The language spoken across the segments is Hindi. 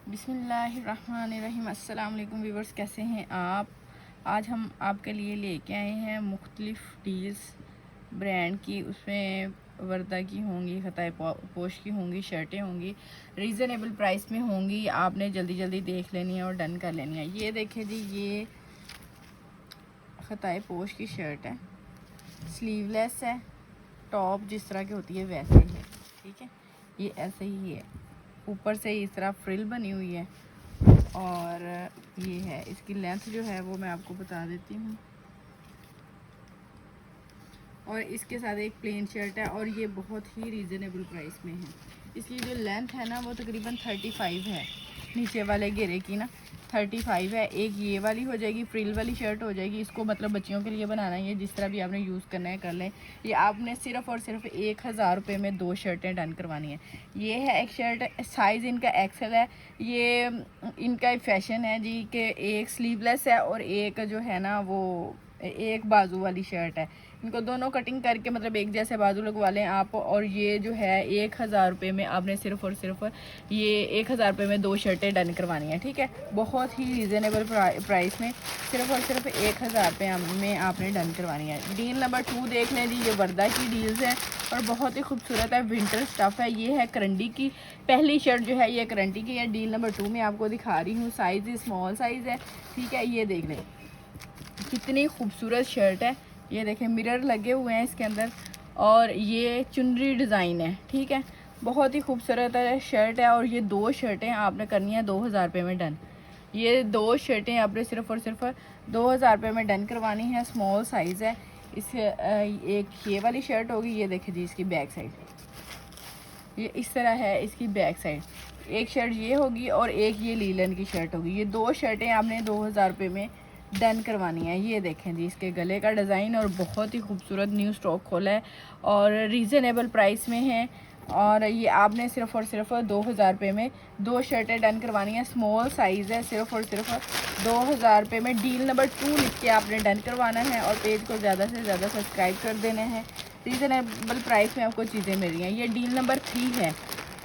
बिस्मिल्लाहिर्रहमानिर्रहीम। अस्सलाम वालेकुम व्यूवर्स, कैसे हैं आप। आज हम आपके लिए लेके आए हैं मुख्तलिफ डील्स ब्रांड की। उसमें वर्दा की होंगी, खताए पोश की होंगी, शर्टें होंगी, रीज़नेबल प्राइस में होंगी। आपने जल्दी जल्दी देख लेनी है और डन कर लेनी है। ये देखें जी, ये खताए पोश की शर्ट है, स्लीवलेस है, टॉप जिस तरह की होती है वैसे ही है, ठीक है। ये ऐसे ही है, ऊपर से इस तरह फ्रिल बनी हुई है और ये है इसकी लेंथ जो है वो मैं आपको बता देती हूँ। और इसके साथ एक प्लेन शर्ट है और ये बहुत ही रीज़नेबल प्राइस में है। इसकी जो लेंथ है ना वो तकरीबन 35 है, नीचे वाले घेरे की ना 35 है। एक ये वाली हो जाएगी, फ्रिल वाली शर्ट हो जाएगी। इसको मतलब बच्चियों के लिए बनाना है, जिस तरह भी आपने यूज़ करना है कर लें। ये आपने सिर्फ़ और सिर्फ 1000 रुपये में 2 शर्टें डन करवानी है। ये है एक शर्ट, साइज़ इनका एक्सेल है। ये इनका फैशन है जी कि एक स्लीवलेस है और एक जो है ना वो एक बाजू वाली शर्ट है। इनको दोनों कटिंग करके मतलब एक जैसे बाजू लगवा लें आप। और ये जो है 1000 रुपये में आपने सिर्फ और सिर्फ ये 1000 रुपये में 2 शर्टें डन करवानी है, ठीक है। बहुत ही रीज़नेबल प्राइस में सिर्फ और सिर्फ 1000 रुपये में आपने डन करवानी है। डील नंबर 2 देख लें जी, ये वर्दा की डील्स है और बहुत ही खूबसूरत है, विंटर स्टफ़ है। ये है करंडी की पहली शर्ट जो है, ये करंडी की है। डील नंबर 2 में आपको दिखा रही हूँ, साइज़ स्मॉल साइज़ है, ठीक है। ये देख लें कितनी खूबसूरत शर्ट है। ये देखें मिरर लगे हुए हैं इसके अंदर और ये चुनरी डिज़ाइन है, ठीक है। बहुत ही खूबसूरत है शर्ट है। और ये 2 शर्टें आपने करनी है 2000 रुपये में डन। ये 2 शर्टें आपने सिर्फ और सिर्फ 2000 रुपये में डन करवानी है। स्मॉल साइज़ है। इस एक ये वाली शर्ट होगी। ये देखें जी इसकी बैक साइड, ये इस तरह है इसकी बैक साइड। एक शर्ट ये होगी और एक ये लीलन की शर्ट होगी। ये 2 शर्टें आपने 2000 रुपये में डन करवानी है। ये देखें जी इसके गले का डिज़ाइन और बहुत ही खूबसूरत न्यू स्टॉक खोला है और रीज़नेबल प्राइस में है। और ये आपने सिर्फ और सिर्फ 2000 रुपये में 2 शर्टें डन करवानी है। स्मॉल साइज़ है, सिर्फ और सिर्फ 2000 रुपये में। डील नंबर 2 लिख के आपने डन करवाना है और पेज को ज़्यादा से ज़्यादा सब्सक्राइब कर देना है। रीज़नेबल प्राइस में आपको चीज़ें मिल रही हैं। ये डील नंबर 3 है।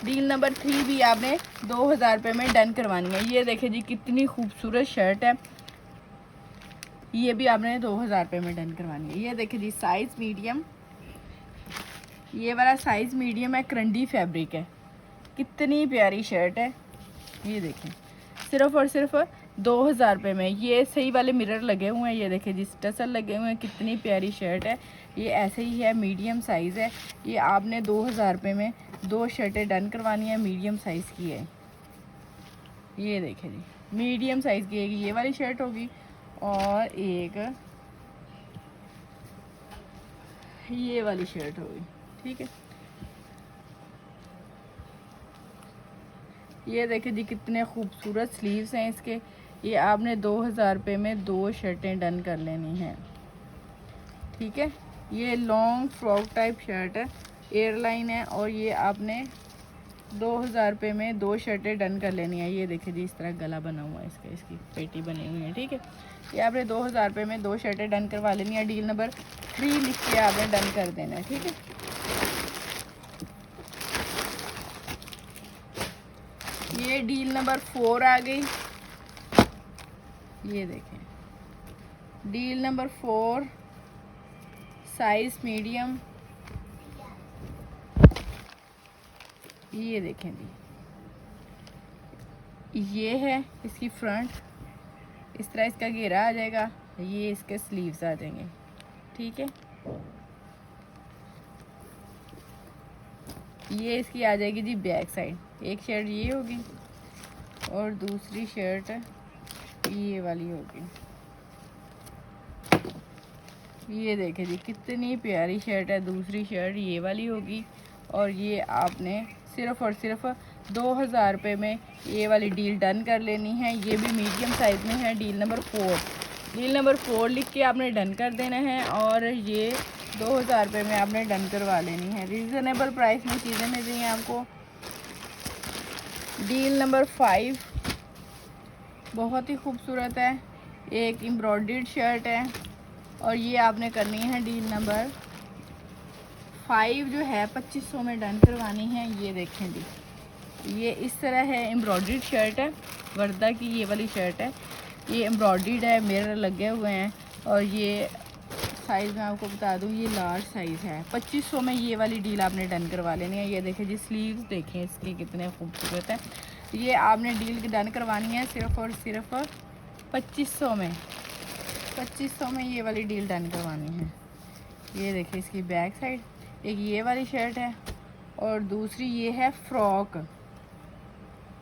डील नंबर 3 भी आपने 2000 रुपये में डन करवानी है। ये देखें जी कितनी खूबसूरत शर्ट है, ये भी आपने 2000 रुपये में डन करवानी है। ये देखिए जी साइज़ मीडियम, ये वाला साइज़ मीडियम है, करंडी फैब्रिक है। कितनी प्यारी शर्ट है, ये देखें सिर्फ और सिर्फ 2000 रुपये में। ये सही वाले मिरर लगे हुए हैं, ये देखें जी टसल लगे हुए हैं। कितनी प्यारी शर्ट है। ये ऐसे ही है, मीडियम साइज़ है। ये आपने 2000 रुपये में 2 शर्टें डन करवानी है, मीडियम साइज़ की है। ये देखें जी मीडियम साइज़ की है, ये वाली शर्ट होगी और एक ये वाली शर्ट होगी, ठीक है। ये देखें जी कितने खूबसूरत स्लीव्स हैं इसके। ये आपने 2000 रुपये में 2 शर्टें डन कर लेनी हैं, ठीक है। ये लॉन्ग फ्रॉक टाइप शर्ट है, एयरलाइन है और ये आपने 2000 रुपये में 2 शर्टें डन कर लेनी है। ये देखिए जी इस तरह गला बना हुआ है इसका, इसकी पेटी बनी हुई है, ठीक है। ये आपने 2000 रुपये में 2 शर्टें डन करवा लेनी है। डील नंबर 3 लिख के आपने डन कर देना है, ठीक है। ये डील नंबर 4 आ गई। ये देखें डील नंबर 4, साइज मीडियम। ये देखें जी, ये है इसकी फ्रंट, इस तरह इसका घेरा आ जाएगा। ये इसके स्लीव्स आ जाएंगे, ठीक है। ये इसकी आ जाएगी जी बैक साइड। एक शर्ट ये होगी और दूसरी शर्ट ये वाली होगी। ये देखें जी कितनी प्यारी शर्ट है। दूसरी शर्ट ये वाली होगी और ये आपने सिर्फ और सिर्फ 2000 रुपये में ये वाली डील डन कर लेनी है। ये भी मीडियम साइज़ में है। डील नंबर 4, डील नंबर 4 लिख के आपने डन कर देना है और ये 2000 रुपये में आपने डन करवा लेनी है। रीज़नेबल प्राइस में चीज़ें मिल रही हैं आपको। डील नंबर 5 बहुत ही खूबसूरत है, एक एम्ब्रॉयडर्ड शर्ट है और ये आपने करनी है डील नंबर 5 जो है 2500 में डन करवानी है। ये देखें जी ये इस तरह है, एम्ब्रॉयडर्ड शर्ट है, वर्दा की ये वाली शर्ट है। ये एम्ब्रॉयडर्ड है, मिरर लगे हुए हैं। और ये साइज़ मैं आपको बता दूं, ये लार्ज साइज़ है। 2500 में ये वाली डील आपने डन करवा लेनी है। ये देखें जी, स्लीव्स देखें इसके कितने खूबसूरत है। ये आपने डील डन करवानी है सिर्फ़ और सिर्फ 2500 में। 2500 में ये वाली डील डन करवानी है। ये देखिए इसकी बैक साइड, एक ये वाली शर्ट है और दूसरी ये है फ्रॉक,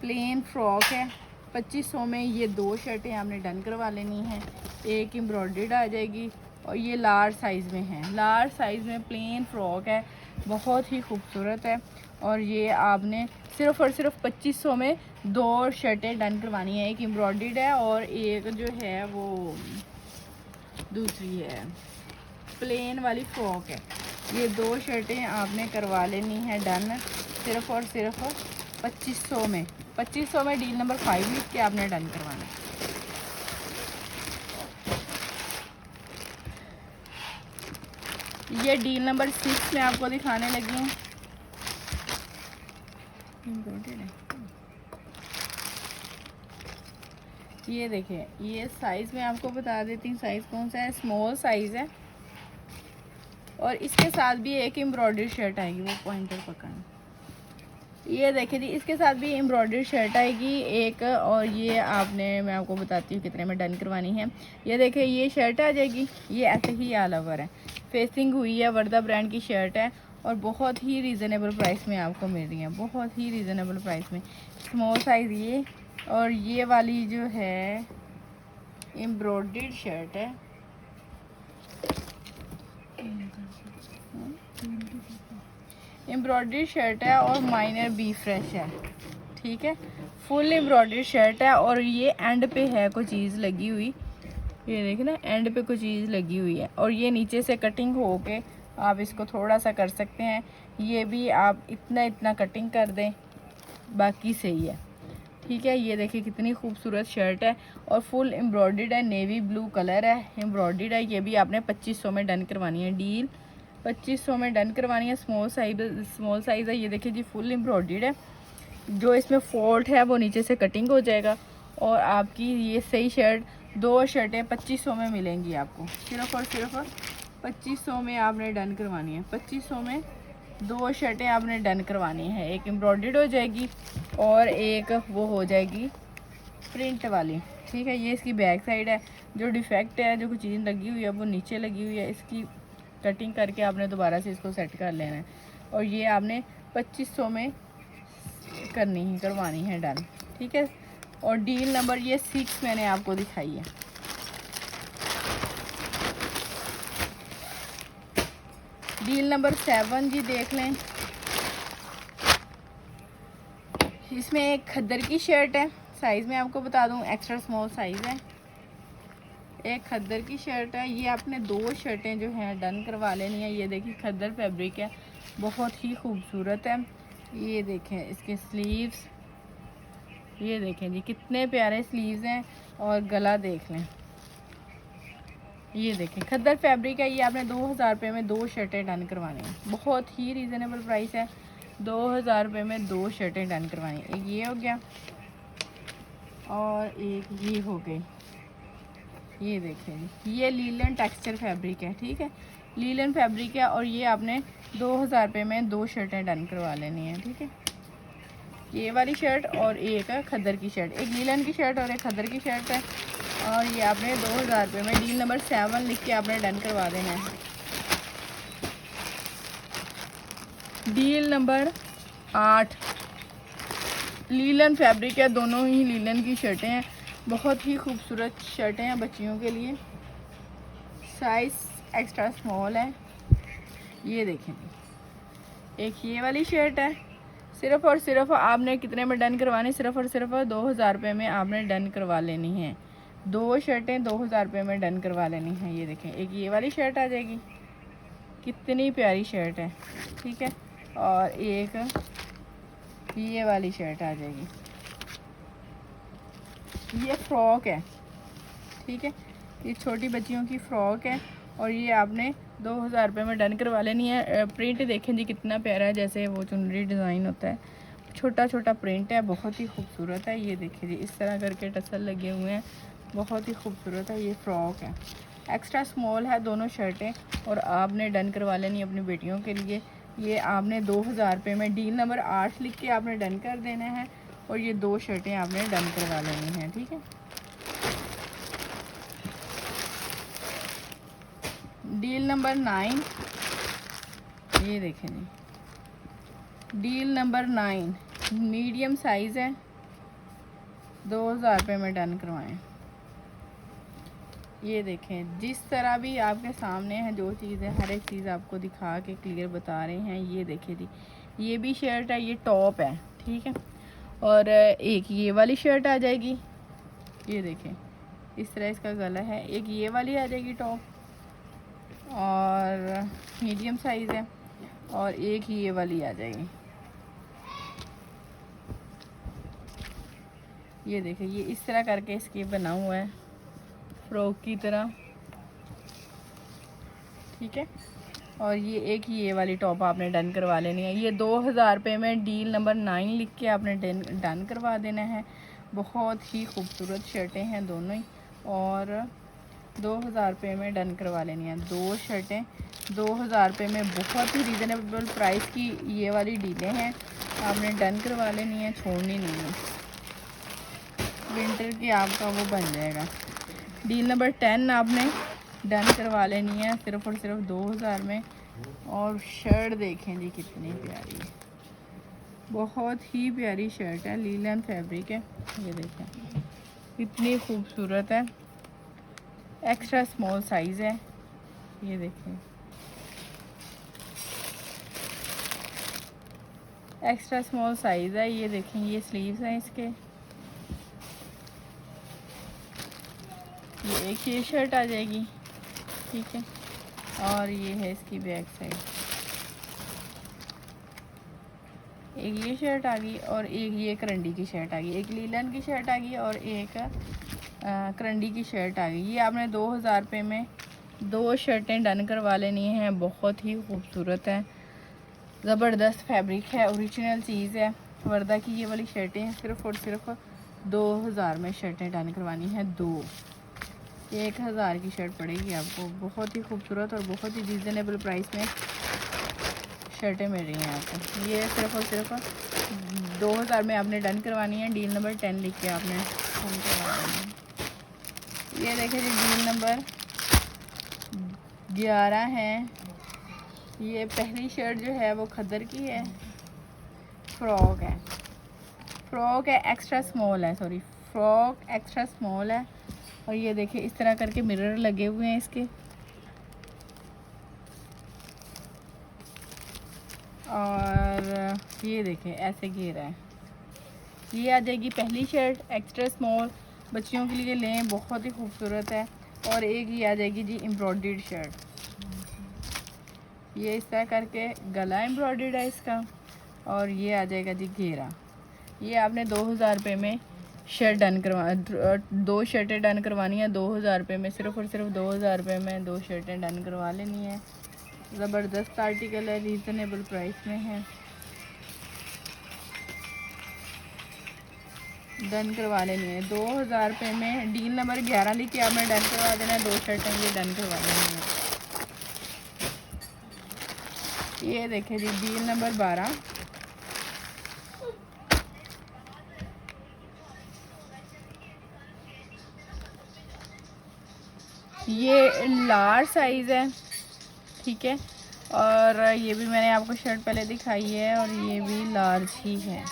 प्लेन फ्रॉक है। 2500 में ये 2 शर्टें आपने डन करवा लेनी हैं। एक एम्ब्रॉयडर्ड आ जाएगी और ये लार्ज साइज़ में है। लार्ज साइज़ में प्लेन फ्रॉक है, बहुत ही खूबसूरत है। और ये आपने सिर्फ़ और सिर्फ 2500 में 2 शर्टें डन करवानी है। एक एम्ब्रॉयडर्ड है और एक जो है वो दूसरी है प्लेन वाली फ्रॉक है। ये 2 शर्टें आपने करवा लेनी है डन सिर्फ़ और सिर्फ 2500 में। 2500 में डील नंबर 5 लिख के आपने डन करवाना है। ये डील नंबर 6 में आपको दिखाने लगी हूँ। ये देखें, ये साइज़ मैं आपको बता देती हूँ साइज़ कौन सा है। स्मॉल साइज़ है और इसके साथ भी एक एम्ब्रॉयडरी शर्ट आएगी, वो पॉइंटर पकड़ना। ये देखिए जी, इसके साथ भी एम्ब्रॉयडरी शर्ट आएगी एक। और ये आपने, मैं आपको बताती हूँ कितने में डन करवानी है। ये देखिए, ये शर्ट आ जाएगी, ये ऐसे ही ऑल ओवर है, फेसिंग हुई है, वर्दा ब्रांड की शर्ट है और बहुत ही रीज़नेबल प्राइस में आपको मिल रही है, बहुत ही रीज़नेबल प्राइस में। स्मॉल साइज़ ये, और ये वाली जो है एम्ब्रॉयडर्ड शर्ट है। एम्ब्रॉयडरी शर्ट है और माइनर बी फ्रेश है, ठीक है। फुल एम्ब्रॉयडरी शर्ट है और ये एंड पे है कोई चीज़ लगी हुई, ये देखिए ना, एंड पे कोई चीज़ लगी हुई है। और ये नीचे से कटिंग हो के आप इसको थोड़ा सा कर सकते हैं। ये भी आप इतना इतना कटिंग कर दें, बाकी सही है, ठीक है। ये देखिए कितनी खूबसूरत शर्ट है और फुल एम्ब्रॉयडर्ड है, नेवी ब्लू कलर है, एम्ब्रॉयडर्ड है। ये भी आपने 2500 में डन करवानी है डील, 2500 में डन करवानी है। स्मॉल साइज़ है। ये देखिए जी, फुल एम्ब्रॉयडर्ड है। जो इसमें फॉल्ट है वो नीचे से कटिंग हो जाएगा और आपकी ये सही शर्ट 2 शर्टें 2500 में मिलेंगी आपको, सिर्फ़ और सिर्फ 2500 में आपने डन करवानी है। 2500 में 2 शर्टें आपने डन करवानी है, एक एम्ब्रॉयडर्ड हो जाएगी और एक वो हो जाएगी प्रिंट वाली, ठीक है। ये इसकी बैक साइड है। जो डिफेक्ट है, जो कुछ चीज़ लगी हुई है वो नीचे लगी हुई है, इसकी कटिंग करके आपने दोबारा से इसको सेट कर लेना है। और ये आपने 2500 में करवानी है डन, ठीक है। और डील नंबर ये 6 मैंने आपको दिखाई है। डील नंबर 7 जी देख लें। इसमें एक खद्दर की शर्ट है, साइज़ में आपको बता दूं एक्स्ट्रा स्मॉल साइज़ है। एक खद्दर की शर्ट है। ये आपने 2 शर्टें जो हैं डन करवा लेनी है। ये देखिए खद्दर फैब्रिक है, बहुत ही खूबसूरत है। ये देखें इसके स्लीव्स, ये देखें जी कितने प्यारे स्लीव्स हैं और गला देख लें। ये देखें खद्दर फैब्रिक है। ये आपने 2000 रुपये में 2 शर्टें डन करवानी है, बहुत ही रीज़नेबल प्राइस है। 2000 रुपये में 2 शर्टें डन करवानी, एक ये हो गया और एक ये हो गई। ये देखें, ये लीलन टेक्सचर फैब्रिक है, ठीक है, लीलन फैब्रिक है। और ये आपने 2000 रुपये में 2 शर्टें डन करवा लेनी है, ठीक है। ये वाली शर्ट और एक खद्दर की शर्ट, एक लीलन की शर्ट और एक खद्दर की शर्ट है। और ये आपने 2000 रुपये में डील नंबर 7 लिख के आपने डन करवा देना है। डील नंबर 8 लीलन फैब्रिक है, दोनों ही लीलन की शर्टें हैं, बहुत ही खूबसूरत शर्टें हैं बच्चियों के लिए। साइज़ एक्स्ट्रा स्मॉल है। ये देखें, एक ये वाली शर्ट है। सिर्फ़ और सिर्फ आपने कितने में डन करवानी, सिर्फ़ और सिर्फ 2000 रुपये में आपने डन करवा लेनी है। 2 शर्टें 2000 रुपये में डन करवा लेनी है। ये देखें, एक ये वाली शर्ट आ जाएगी, कितनी प्यारी शर्ट है, ठीक है। और एक ये वाली शर्ट आ जाएगी, ये फ्रॉक है, ठीक है, ये छोटी बच्चियों की फ़्रॉक है। और ये आपने 2000 रुपये में डन करवा लेनी है। प्रिंट देखें जी कितना प्यारा है, जैसे वो चुनरी डिज़ाइन होता है, छोटा छोटा प्रिंट है, बहुत ही खूबसूरत है। ये देखिए जी, इस तरह करके टसल लगे हुए हैं, बहुत ही खूबसूरत है। ये फ्रॉक है, एक्स्ट्रा स्मॉल है दोनों शर्टें, और आपने डन करवा लेनी अपनी बेटियों के लिए। ये आपने 2000 रुपये में डील नंबर 8 लिख के आपने डन कर देना है, और ये 2 शर्टें आपने डन करवा लेनी हैं, ठीक है। डील नंबर 9, ये देखें जी, डील नंबर 9 मीडियम साइज़ है, 2000 रुपये में डन करवाएं। ये देखें, जिस तरह भी आपके सामने है जो चीज़ है, हर एक चीज़ आपको दिखा के क्लियर बता रहे हैं। ये देखें जी, ये भी शर्ट है, ये टॉप है, ठीक है। और एक ये वाली शर्ट आ जाएगी, ये देखें इस तरह इसका गला है। एक ये वाली आ जाएगी टॉप, और मीडियम साइज़ है, और एक ये वाली आ जाएगी। ये देखें, ये इस तरह करके इसके बना हुआ है फ्रॉक की तरह, ठीक है। और ये एक ये वाली टॉप आपने डन करवा लेनी है। ये 2000 रुपये में डील नंबर 9 लिख के आपने डन करवा देना है। बहुत ही खूबसूरत शर्टें हैं दोनों ही, और 2000 रुपये में डन करवा लेनी है 2 शर्टें। 2000 रुपये में बहुत ही रीज़नेबल प्राइस की ये वाली डीलें हैं, आपने डन करवा लेनी है, छोड़नी नहीं है। विंटर की आपका वो बन जाएगा। डील नंबर 10 आपने डन करवा लेनी है सिर्फ और सिर्फ 2000 में। और शर्ट देखें जी कितनी प्यारी है, बहुत ही प्यारी शर्ट है, लीलन फैब्रिक है। ये देखें कितनी खूबसूरत है, एक्स्ट्रा स्मॉल साइज़ है। ये देखें एक्स्ट्रा स्मॉल साइज़ है। ये देखें, ये स्लीव्स हैं इसके। ये एक ये शर्ट आ जाएगी, ठीक है। और ये है इसकी बैक साइड, एक ये शर्ट आ गई, और एक ये करंडी की शर्ट आ गई, एक लीलन की शर्ट आ गई, और एक करंडी की शर्ट आ गई। ये आपने 2000 रुपये में 2 शर्टें डन करवा लेनी हैं। बहुत ही खूबसूरत है, ज़बरदस्त फैब्रिक है, ओरिजिनल चीज़ है। वर्दा की ये वाली शर्टें सिर्फ और सिर्फ 2000 में शर्टें डन करवानी है, 2 1000 की शर्ट पड़ेगी आपको। बहुत ही खूबसूरत और बहुत ही रीज़नेबल प्राइस में शर्टें मिल रही हैं आपको। ये सिर्फ और सिर्फ 2000 में आपने डन करवानी है। डील नंबर 10 लिख के आपने डन करवा देनी है। ये देखें जी, डील नंबर 11 है। ये पहली शर्ट जो है वो खद्दर की है, फ्रॉक है, फ्रॉक है एक्स्ट्रा स्मॉल है, सॉरी फ्रॉक एक्स्ट्रा स्मॉल है। और ये देखिए इस तरह करके मिरर लगे हुए हैं इसके, और ये देखें ऐसे घेरा है। ये आ जाएगी पहली शर्ट एक्स्ट्रा स्मॉल, बच्चियों के लिए लें, बहुत ही खूबसूरत है। और एक ये आ जाएगी जी एम्ब्रॉयडर्ड शर्ट, ये इस तरह करके गला एम्ब्रॉयडर्ड है इसका, और ये आ जाएगा जी घेरा। ये आपने 2000 रुपये में शर्ट डन करवा 2 शर्टें डन करवानी है 2000 रुपये में, सिर्फ और सिर्फ 2000 रुपये में 2 शर्टें डन करवा लेनी है। ज़बरदस्त आर्टिकल है, रीज़नेबल प्राइस में है, डन करवा लेनी है 2000 रुपये में। डील नंबर 11 लिख के आपने डन करवा देना है, 2 शर्टें ये डन करवा लेनी है। ये देखें जी, डील नंबर 12, ये लार्ज साइज़ है, ठीक है। और ये भी मैंने आपको शर्ट पहले दिखाई है, और ये भी लार्ज ही है।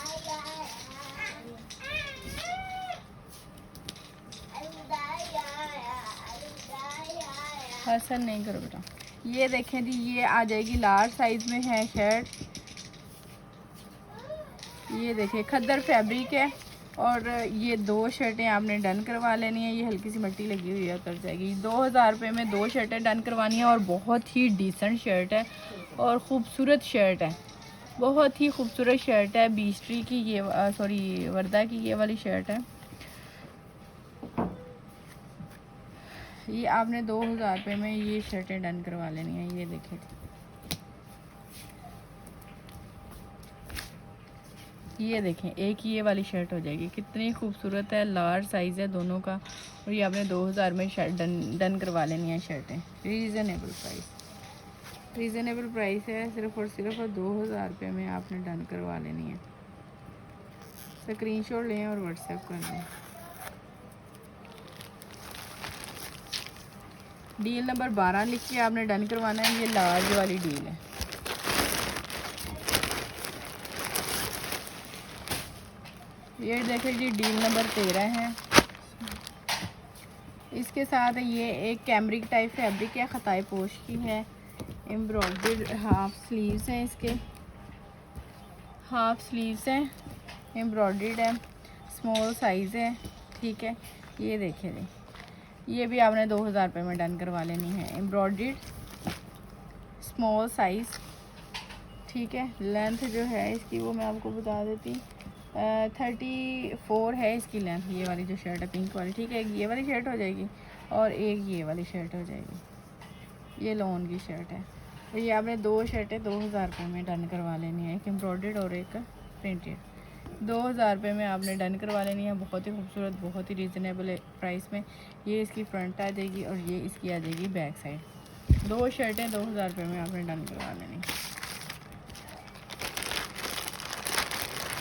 हसन नहीं करो बेटा। ये देखें जी, ये आ जाएगी लार्ज साइज़ में है शर्ट। ये देखें खद्दर फैब्रिक है, और ये 2 शर्टें आपने डन करवा लेनी है। ये हल्की सी मिट्टी लगी हुई है, उतर जाएगी। 2000 रुपये में 2 शर्टें डन करवानी है, और बहुत ही डिसेंट शर्ट है और ख़ूबसूरत शर्ट है, बहुत ही खूबसूरत शर्ट है। बीस्ट्री की ये सॉरी वर्दा की ये वाली शर्ट है। ये आपने 2000 रुपये में ये शर्टें डन करवा लेनी है। ये देखें, ये देखें, एक ये वाली शर्ट हो जाएगी, कितनी खूबसूरत है, लार्ज साइज़ है दोनों का। और ये आपने 2000 में शर्ट डन करवा लेनी है शर्टें। रीज़नेबल प्राइस है, सिर्फ़ और सिर्फ 2000 रुपये में आपने डन करवा लेनी है। स्क्रीनशॉट लें और व्हाट्सएप कर दें। डील नंबर 12 लिख के आपने डन करवाना है। ये लार्ज वाली डील है। ये देखिए जी, डील नंबर 13 है। इसके साथ ये एक कैमरिक टाइप फैब्रिक है, खताई पोश की है, एम्ब्रॉयडर्ड हाफ स्लीव्स हैं, इसके हाफ स्लीव्स हैं, एम्ब्रॉयडर्ड है, स्मॉल साइज़ है, ठीक है। ये देखिए जी, ये भी आपने 2000 रुपये में डन करवा लेनी है। एम्ब्रॉयडर्ड स्मॉल साइज़, ठीक है। लेंथ जो है इसकी वो मैं आपको बता देती, 34 है इसकी लेंथ। ये वाली जो शर्ट है पिंक वाली, ठीक है। एक ये वाली शर्ट हो जाएगी और एक ये वाली शर्ट हो जाएगी। ये लॉन की शर्ट है। तो ये आपने 2 शर्टें 2000 रुपये में डन करवा लेनी है, एक एम्ब्रॉयडर्ड और एक प्रिंटेड। 2000 रुपये में आपने डन करवा लेनी है। बहुत ही खूबसूरत, बहुत ही रीज़नेबल प्राइस में। ये इसकी फ्रंट आ जाएगी और ये इसकी आ जाएगी बैक साइड। 2 शर्टें 2000 रुपये में आपने डन करवा लेनी।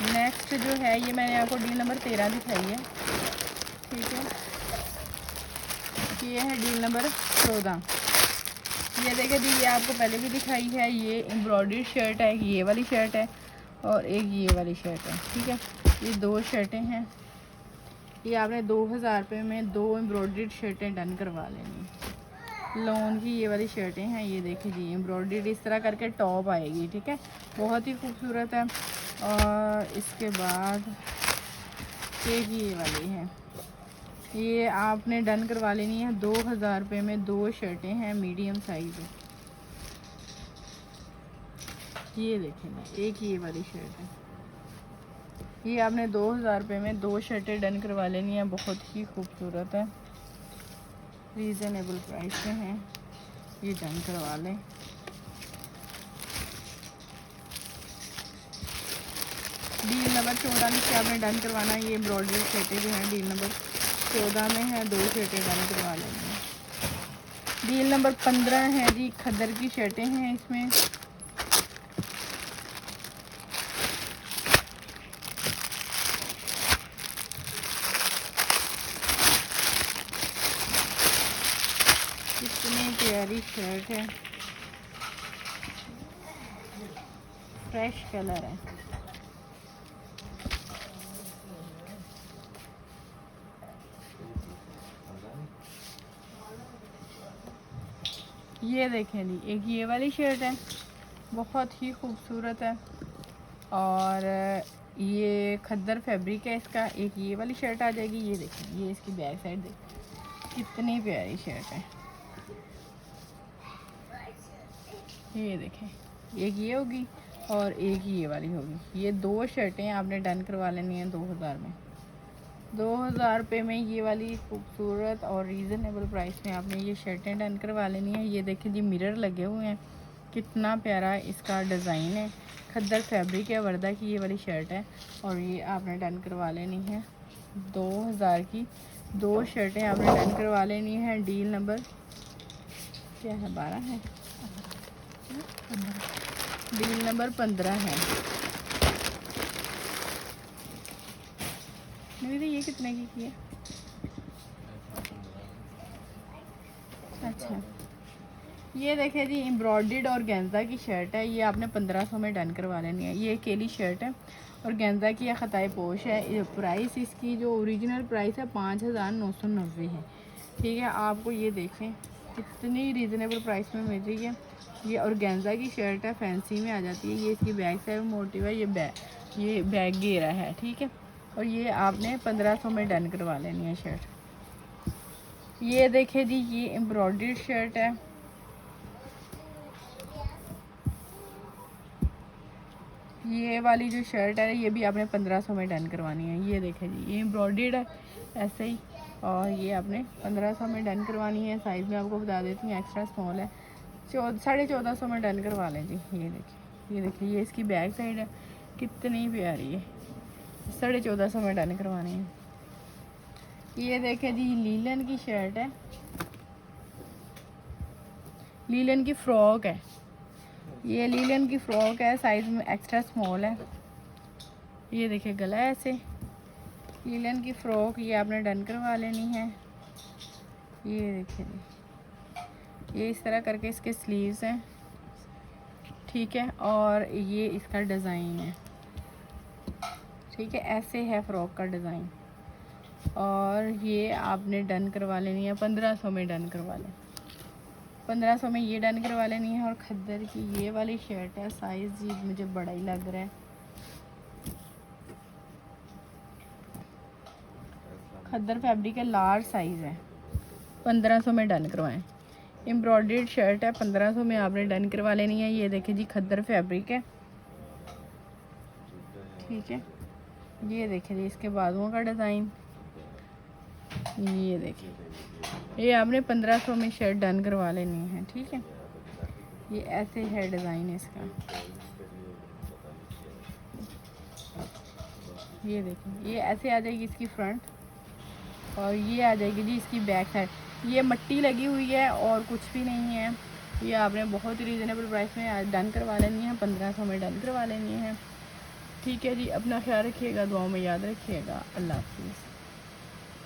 नेक्स्ट जो है, ये मैंने आपको डील नंबर 13 दिखाई है, ठीक है। ये है डील नंबर 14। ये देखिए जी, ये आपको पहले भी दिखाई है। ये एम्ब्रॉयडर्ड शर्ट है, ये वाली शर्ट है और एक ये वाली शर्ट है, ठीक है। ये 2 शर्टें हैं। ये आपने 2000 रुपये में 2 एम्ब्रॉयडर्ड शर्टें डन करवा लेनी। लॉन की ये वाली शर्टें हैं। ये देखिए जी, एम्ब्रॉयडर्ड इस तरह करके टॉप आएगी, ठीक है। बहुत ही खूबसूरत है। और इसके बाद एक ये वाली है, ये आपने डन करवा लेनी है। 2000 रुपये में 2 शर्टें हैं, मीडियम साइज़ है। ये देखें, एक ये वाली शर्ट है। ये आपने 2000 रुपये में 2 शर्टें डन करवा लेनी है। बहुत ही खूबसूरत है, रीज़नेबल प्राइस में है। ये डन करवा लें। डील नंबर 14 में क्या आपने डन करवाना है। ये एम्ब्रॉयडरी शर्टें जो हैं डील नंबर 14 में है, 2 शर्टें डन करवा लेंगे। डील नंबर 15 है जी, खद्दर की शर्टें हैं इसमें। कितनी प्यारी शर्ट है, फ्रेश कलर है। ये देखें जी, एक ये वाली शर्ट है, बहुत ही खूबसूरत है। और ये खद्दर फैब्रिक है इसका। एक ये वाली शर्ट आ जाएगी। ये देखें, ये इसकी बैक साइड देखें, कितनी प्यारी शर्ट है। ये देखें, एक ये होगी और एक ये वाली होगी। ये 2 शर्टें आपने डन करवा लेनी है 2000 में। 2000 रुपये में ये वाली खूबसूरत और रीज़नेबल प्राइस में आपने ये शर्टें डन करवा लेनी है। ये देखें जी, मिरर लगे हुए हैं, कितना प्यारा इसका डिज़ाइन है। खद्दर फैब्रिक है, वर्दा की ये वाली शर्ट है और ये आपने डन करवा लेनी है। 2000 की 2 शर्टें आपने डन करवा लेनी है। डील नंबर क्या है, 12 है, डील नंबर 15 है। नहीं, ये कितने की है? अच्छा, ये देखिए जी, एम्ब्रॉयडर्ड और गेंजा की शर्ट है। ये आपने 1500 में डन करवा लेनी है। ये अकेली शर्ट है और गेंजा की खताई पोश है। प्राइस इसकी जो ओरिजिनल प्राइस है 5990 है, ठीक है। आपको ये देखें कितनी रीज़नेबल प्राइस में मिल रही है। ये और गेंजा की शर्ट है, फैंसी में आ जाती है। ये इसकी बैक साइड मोटिव है, ये बैक घेरा है, ठीक है। और ये आपने 1500 में डन करवा लेनी है शर्ट। ये देखिए जी, ये एम्ब्रॉयडर्ड शर्ट है। ये वाली जो शर्ट है ये भी आपने 1500 में डन करवानी है। ये देखें जी, ये एम्ब्रॉयडर्ड है ऐसे ही और ये आपने 1500 में डन करवानी है। साइज़ में आपको बता देती हूँ, एक्स्ट्रा स्मॉल है, 1450 में डन करवा लें जी। ये देखिए, ये देखिए, ये इसकी बैक साइड है, कितनी प्यारी है। 1450 में डन करवानी है। ये देखे जी लीलन की शर्ट है, लीलन की फ्रॉक है। ये लीलन की फ्रॉक है, साइज़ में एक्स्ट्रा स्मॉल है। ये देखिए गला है ऐसे। लीलन की फ्रॉक ये आपने डन करवा लेनी है। ये देखिए जी, ये इस तरह करके इसके स्लीव्स हैं, ठीक है। और ये इसका डिज़ाइन है, ठीक है। ऐसे है फ्रॉक का डिज़ाइन। और ये आपने डन करवा लेनी है, 1500 में डन करवा लें। 1500 में ये डन करवा लेनी है। और खद्दर की ये वाली शर्ट है, साइज़ जी मुझे बड़ा ही लग रहा है। खद्दर फैब्रिक है, लार्ज साइज़ है। 1500 में डन करवाएं। एम्ब्रॉयडर्ड शर्ट है, 1500 में आपने डन करवा लेनी है। ये देखिए जी खद्दर फैब्रिक है, ठीक है। ये देखिए जी इसके बाजुओं का डिज़ाइन। ये देखिए, ये आपने 1500 में शर्ट डन करवा लेनी है, ठीक है। ये ऐसे है डिज़ाइन इसका। ये देखिए, ये ऐसे आ जाएगी इसकी फ्रंट, और ये आ जाएगी जी इसकी बैक साइड। ये मट्टी लगी हुई है और कुछ भी नहीं है। ये आपने बहुत ही रीज़नेबल प्राइस में डन करवा लेनी है, 1500 में डन करवा लेनी है, ठीक है जी। अपना ख्याल रखिएगा, दुआओं में याद रखिएगा। अल्लाह हाफिज़।